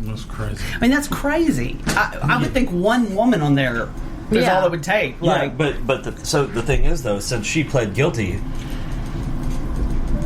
That's crazy. I mean, that's crazy. I would think one woman on there is all it would take. Like, so the thing is, though, since she pled guilty,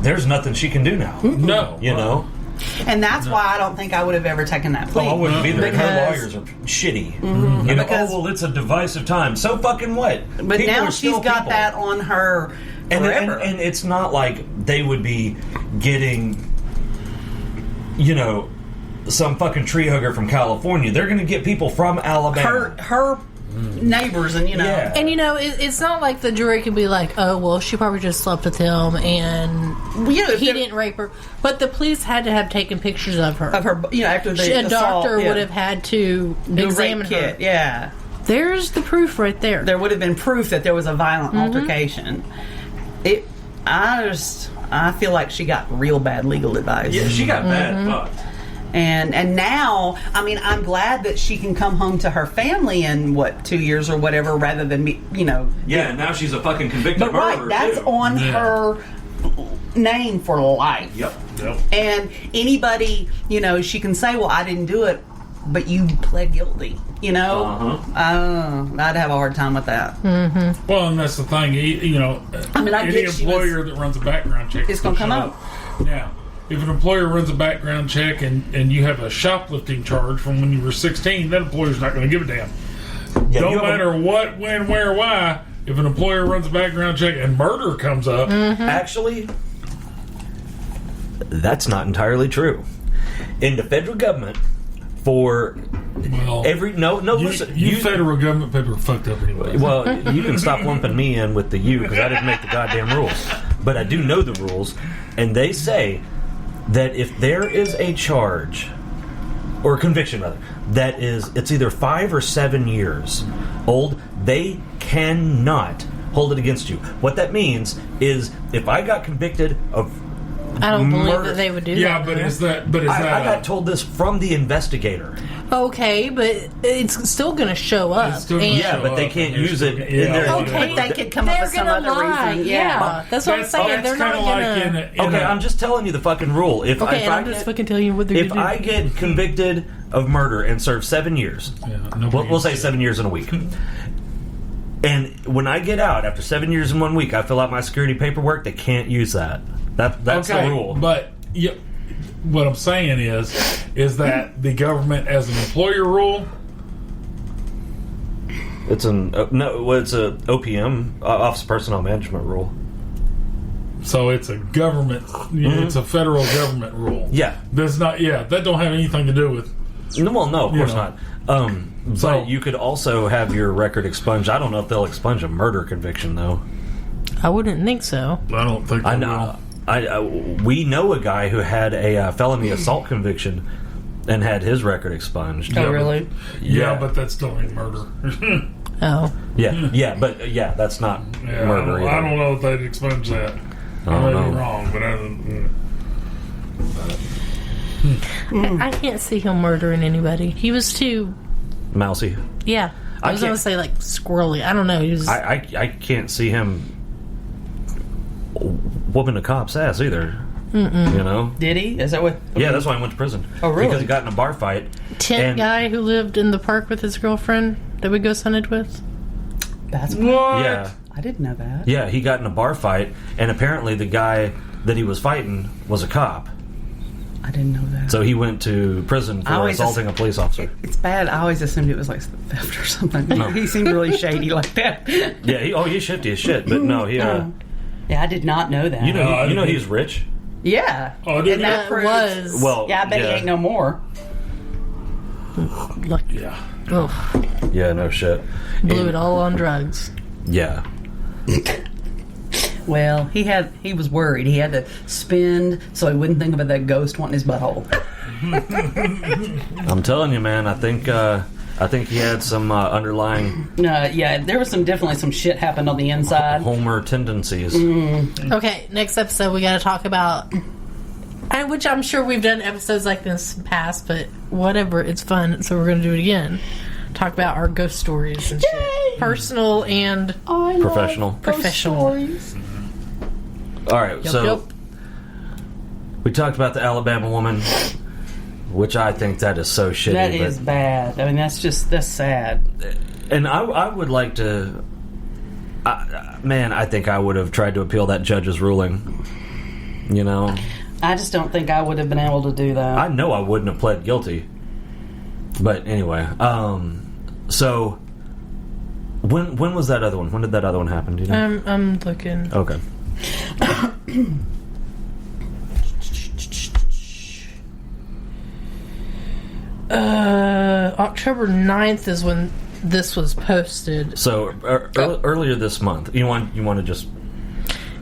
there's nothing she can do now. No. You know? and that's why I don't think I would have ever taken that plea. Oh, I wouldn't be there. Because, Her lawyers are shitty. You know, Because- it's a divisive time. So fucking what? But People now are she's still got people. that on her And forever. it's not like they would be getting, you know, some fucking tree hugger from California. They're going to get people from Alabama. her neighbors, and Yeah. And it's not like the jury could be like, oh well, she probably just slept with him and he didn't rape her. But the police had to have taken pictures of her. After the a doctor would have had to examine her. Kit, yeah. There's the proof right there. There would have been proof that there was a violent altercation. I feel like she got real bad legal advice. Yeah, she got bad fucked. And now, I mean, I'm glad that she can come home to her family in 2 years or whatever, rather than me, Yeah, and now she's a fucking convicted But murderer. right, that's too. on her name for life. Yep. And anybody, she can say, "Well, I didn't do it," but you pled guilty. I'd have a hard time with that. Well, and that's the thing. I mean, I any get she employer that runs a background check, It's gonna come up. Now, if an employer runs a background check and you have a shoplifting charge from when you were 16, that employer's not going to give a damn. Yeah, Don't matter what, when, where, why. If an employer runs a background check and murder comes up, Actually, that's not entirely true. In the federal government, for well, listen, you federal government people are fucked up anyway. Well, you can stop lumping me in with the you because I didn't make the goddamn rules. But I do know the rules, and they say that if there is a charge or a conviction rather that it's either 5 or 7 years old, they cannot hold it against you. What that means is if I got convicted of I don't believe murder, that they would do Yeah, that. but though. is that? I got told this from the investigator. Okay, but it's still going to show up. It's still gonna and show Yeah, but they up. can't use it in their. Okay, But they could come up they're with some gonna other lie. reason. Yeah, that's what I'm saying. They're not kinda going like to. Okay, I'm just telling you the fucking rule. If Okay, and I I'm just get- fucking telling you what they're If going to do. I get convicted of murder and serve 7 years, we'll say 7 years in a week. And when I get out after 7 years in 1 week, I fill out my security paperwork. They can't use that. That's the rule. But what I'm saying is that the government, as an employer rule, It's it's a OPM, Office of Personnel Management rule. so it's a government, it's a federal government rule. Yeah. That's not. Yeah, that don't have anything to do with. No, well, no, of course know. not. So- But you could also have your record expunged. I don't know if they'll expunge a murder conviction, though. I wouldn't think so. I don't think. I they know. will. We know a guy who had a felony assault conviction and had his record expunged. Oh, really? Yeah, but that still ain't murder. Oh. Yeah, but that's not Yeah, murder. I either. don't know if they'd expunge that. I don't may know. be wrong, but I don't. I can't see him murdering anybody. He was too. Mousy. Yeah. I I was going can't- to say, like, squirrely. I don't know. He was. I can't see him whooping a cop's ass either. You know? Did he? Is that what? Yeah, that's why he went to prison. Oh, really? Because he got in a bar fight. Tent and- guy who lived in the park with his girlfriend that we ghost hunted with. That's What? Yeah. I didn't know that. Yeah, he got in a bar fight, and apparently the guy that he was fighting was a cop. I didn't know that. So he went to prison I for always assaulting a police officer. It's bad. I always assumed it was like theft or something. He seemed really shady like that. Yeah, he's shifty as shit, but no, he. Yeah, I did not know that. You know, No, I- he's rich. Yeah. Oh, did and he? that proves, was. Well, Yeah, I bet he ain't no more. Lucky. Yeah. Oh, Yeah, no shit. blew And- it all on drugs. Yeah. Well, he was worried. He had to spend so he wouldn't think about that ghost wanting his butthole. I'm telling you, man. I think he had some underlying Yeah, there was definitely some shit happened on the inside. Homer tendencies. Okay, next episode we got to talk about, which I'm sure we've done episodes like this in the past, but whatever, it's fun, so we're going to do it again. Talk about our ghost stories and shit. Personal and Professional. professional. All right, so Yep. we talked about the Alabama woman which I think that is so shitty. That is bad. I mean, that's sad. And I would like to... I think I would have tried to appeal that judge's ruling. You know? I just don't think I would have been able to do that. I know I wouldn't have pled guilty. But anyway, so... When was that other one? When did that other one happen? Do you know? I'm looking. Okay. October 9th is when this was posted. So earlier this month. You want to just...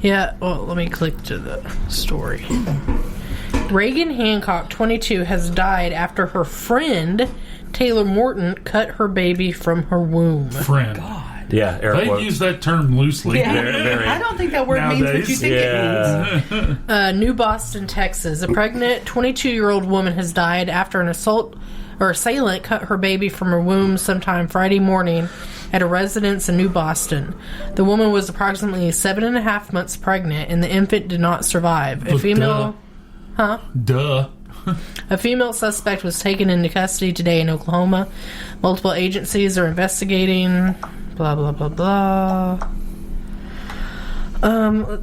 Yeah, well, let me click to the story. Reagan Hancock, 22, has died after her friend, Taylor Morton, cut her baby from her womb. Friend. God. Yeah, They quote. use that term loosely. Yeah. Very- I don't think that word means what you Nowadays. think it means. New Boston, Texas. A pregnant 22-year-old woman has died after an assailant cut her baby from her womb sometime Friday morning at a residence in New Boston. The woman was approximately 7.5 months pregnant, and the infant did not survive. A female suspect was taken into custody today in Oklahoma. Multiple agencies are investigating. Blah, blah, blah, blah.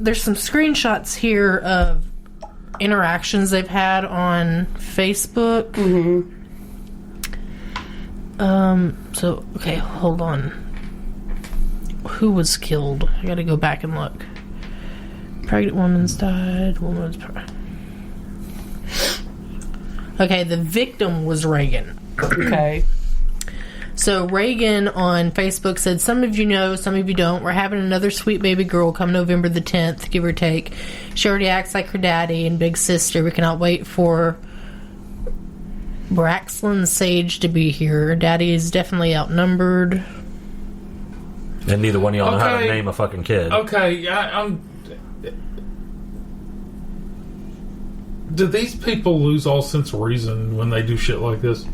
There's some screenshots here of interactions they've had on Facebook. Mm-hmm. Okay, hold on. Who was killed? I gotta go back and look. Pregnant woman's died. Okay, the victim was Reagan. Okay. So Reagan on Facebook said, "Some of you know, some of you don't. We're having another sweet baby girl come November the 10th, give or take. She already acts like her daddy and big sister. We cannot wait for Braxton Sage to be here. Daddy is definitely outnumbered." And neither one of y'all know how to Okay. name a fucking kid. Okay, do these people lose all sense of reason when they do shit like this?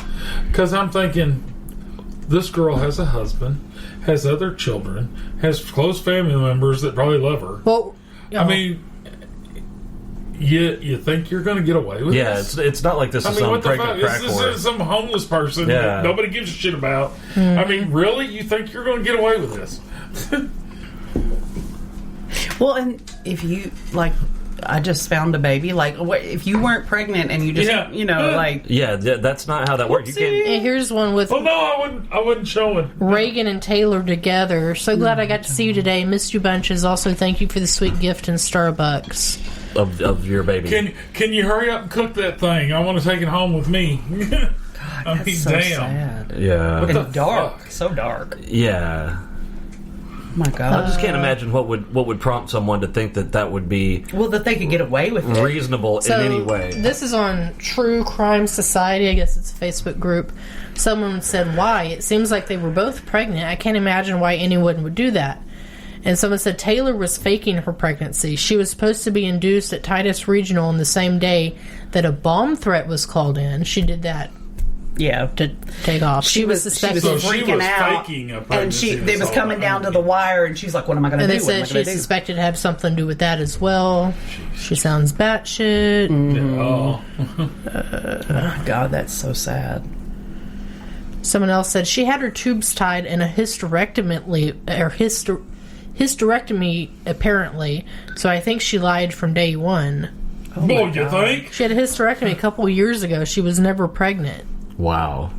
Because I'm thinking, this girl has a husband, has other children, has close family members that probably love her. Well, I mean, you think you're going to get away with Yeah, this? it's not like this is some what the fuck? pregnant crack This whore. is some homeless person Yeah. that nobody gives a shit about. I mean, really? You think you're going to get away with this? Well, and if you, like, I just found a baby, like, if you weren't pregnant and you just, Yeah. like... Yeah, that's not how that works. You can't... and here's one with Well, no, I wouldn't show it. Reagan and Taylor together. So glad I got to see you today. Missed you bunches. Also, thank you for the sweet gift in Starbucks. Of your baby. Can you hurry up and cook that thing? I want to take it home with me. I mean, That's so damn. sad. Yeah. What the And dark. fuck? So dark. Yeah. Oh my God. I just can't imagine what would prompt someone to think that would be Well, that they could get away with it. reasonable So in any way. this is on True Crime Society. I guess it's a Facebook group. Someone said, "Why? It seems like they were both pregnant. I can't imagine why anyone would do that." And someone said Taylor was faking her pregnancy. She was supposed to be induced at Titus Regional on the same day that a bomb threat was called in. She did that Yeah. to take off. She was suspected. So she freaking was out, faking a and pregnancy they was this coming all down to time. the wire, and she's like, "What am I going to And do? they What am I said going she to do?" suspected to have something to do with that as well. She sounds batshit. Oh. God, that's so sad. Someone else said she had her tubes tied in a hysterectomy, apparently. So I think she lied from day one. Boy, you think? She had a hysterectomy a couple of years ago. She was never pregnant. Wow.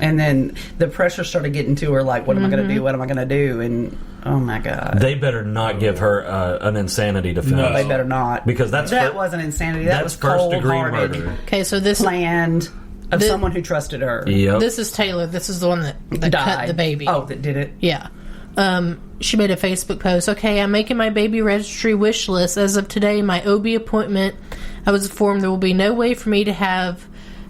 And then the pressure started getting to her, like, "What am I going to do? What am I going to do?" And oh my God, They better not give her an insanity defense. No. they better not, Because that's that wasn't insanity. That was first degree cold-hearted, murder. Okay, so this planned of someone who trusted her. Yep. this is Taylor. This is the one that cut Died. the baby. Oh, that did it. Yeah. She made a Facebook post. "Okay, I'm making my baby registry wish list. As of today, my OB appointment, I was informed there will be no way for me to have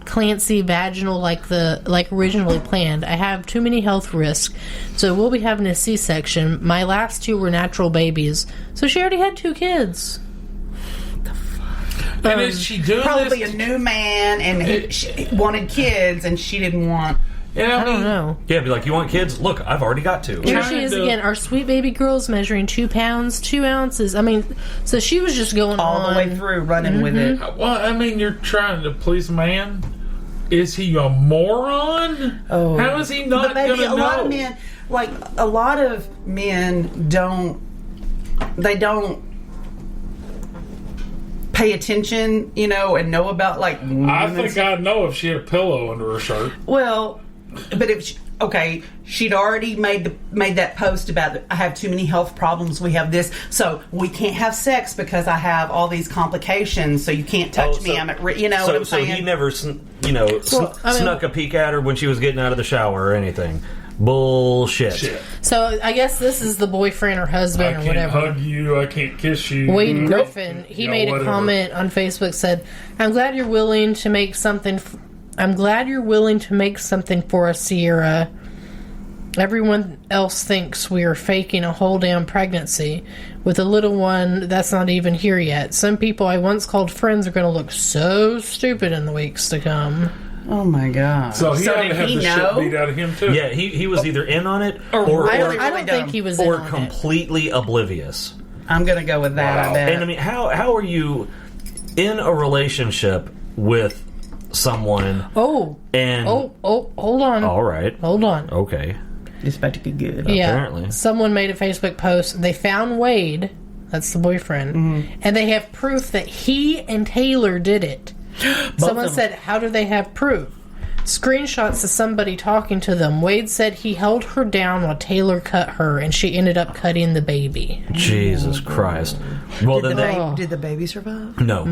CnC vaginal like originally planned. I have too many health risks, so we'll be having a C-section. My last two were natural babies." So she already had 2 kids. And is she doing Probably this? a new man, and she wanted kids, and she didn't want. I don't know. Yeah, be like, you want kids? Look, I've already got two. Here she is again. Our sweet baby girl's measuring 2 pounds, 2 ounces. I mean, so she was just going all the way through, running with it. Well, I mean, you're trying to please a man. Is he a moron? Oh, how is he not going to know? A lot of men don't pay attention, and know about I think I'd know if she had a pillow under her shirt. Well, but if she'd already made that post about I have too many health problems. We have this, so we can't have sex because I have all these complications. So you can't touch me. I'm at what I'm saying. So he never, snuck a peek at her when she was getting out of the shower or anything. Bullshit. Shit. So I guess this is the boyfriend or husband or whatever. I can't hug you. I can't kiss you. Wade Griffin. He made a comment on Facebook. Said, "I'm glad you're willing to make something. I'm glad you're willing to make something for us, Sierra. Everyone else thinks we are faking a whole damn pregnancy with a little one that's not even here yet. Some people I once called friends are going to look so stupid in the weeks to come." Oh my god! So he had to have the shit beat out of him too. Yeah, he was either in on it or I don't think he was in on completely oblivious. I'm gonna go with that. Wow. I bet. And I mean, how are you in a relationship with someone? Hold on. All right. Hold on. Okay. It's about to get good. Yeah. Apparently. Someone made a Facebook post. They found Wade, that's the boyfriend, and they have proof that he and Taylor did it. Someone said, how do they have proof? Screenshots of somebody talking to them. Wade said he held her down while Taylor cut her, and she ended up cutting the baby. Jesus Christ. Well, Did the baby survive? No.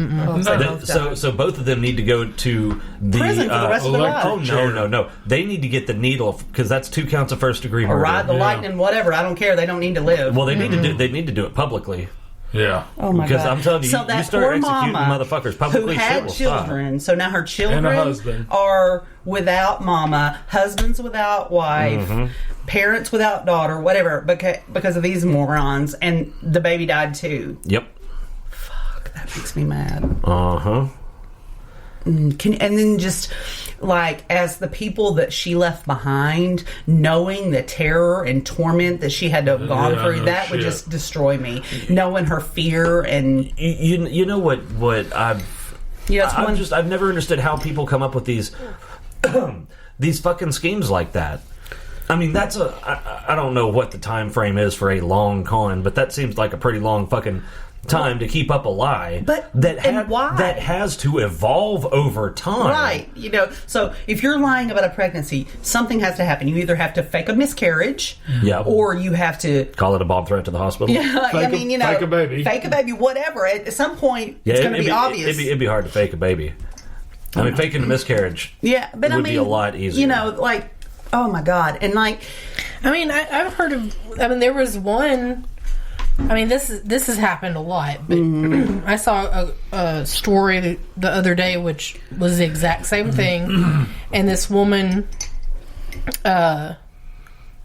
So both of them need to go to the prison for the rest of their lives. Oh no! They need to get the needle because that's 2 counts of first degree murder. Or ride the lightning, whatever. I don't care. They don't need to live. Well, they need to do. They need to do it publicly. Yeah. Oh my god! Because I'm telling you, so you that start poor executing mama motherfuckers publicly. Who had children, so now her children and a husband are without mama, husbands without wife, parents without daughter, whatever, because of these morons, and the baby died too. Yep. Fuck, that makes me mad. And then just as the people that she left behind, knowing the terror and torment that she had to have gone through, that would just destroy me. Knowing her fear and you know what I've never understood how people come up with these these fucking schemes like that. I mean, I don't know what the time frame is for a long con, but that seems like a pretty long fucking time to keep up a lie. But why? That has to evolve over time. Right. So if you're lying about a pregnancy, something has to happen. You either have to fake a miscarriage, or you have to call it a bomb threat to the hospital. Yeah, fake a baby. Fake a baby, whatever. At some point, it's going to be obvious. It'd be hard to fake a baby. I mean, faking a miscarriage would be a lot easier. Oh my God. And I've heard of, there was one, this has happened a lot, but I saw a story the other day which was the exact same thing, and this woman,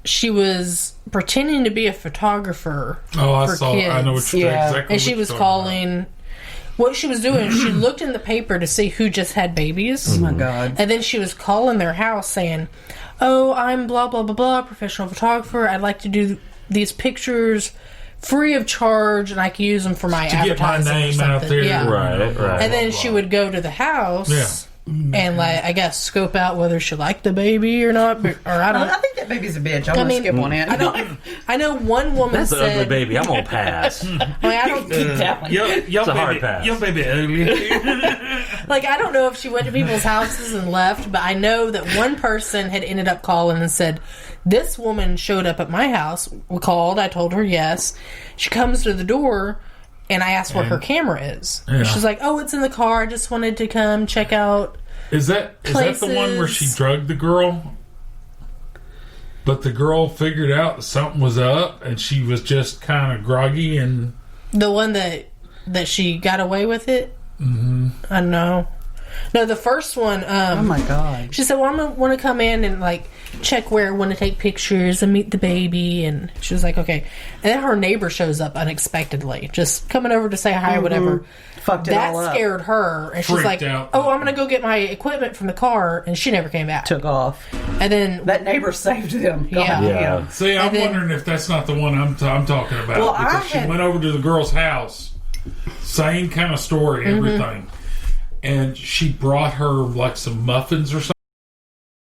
she was pretending to be a photographer for kids. I know what you're exactly. And she was calling. What she was doing, she looked in the paper to see who just had babies. Oh my God. And then she was calling their house saying, "Oh, I'm blah, blah, blah, blah, professional photographer. I'd like to do these pictures free of charge, and I can use them for my advertising." Get my name out there. Yeah. Right. And then she would go to the house and, I guess, scope out whether she liked the baby or not. Or I think that baby's a bitch. I want to skip on it. I know one woman That's said... an ugly baby. I'm going to pass. I don't keep that one. It's a hard pass. Your baby ugly. I don't know if she went to people's houses and left, but I know that one person had ended up calling and said, "This woman showed up at my house." We called. I told her yes. She comes to the door, and I asked what her camera is. Yeah. She's like, "Oh, it's in the car. I just wanted to come check out." Is that the one where she drugged the girl? But the girl figured out that something was up, and she was just kind of groggy, and the one that she got away with it. I don't know. No, the first one. Oh my god. She said, "Well, I'm gonna want to come in and like check where I want to take pictures and meet the baby." And she was like, "Okay." And then her neighbor shows up unexpectedly, just coming over to say hi or whatever. Fucked it That all up. scared her, and she's Freaked like, out. "Oh, I'm gonna go get my equipment from the car," and she never came back. Took off. And then That neighbor saved them. God Yeah. damn. See, I'm And then- wondering if that's not the one I'm talking about. Well, I because she had- went over to the girl's house, same kind of story, everything. And she brought her like some muffins or something.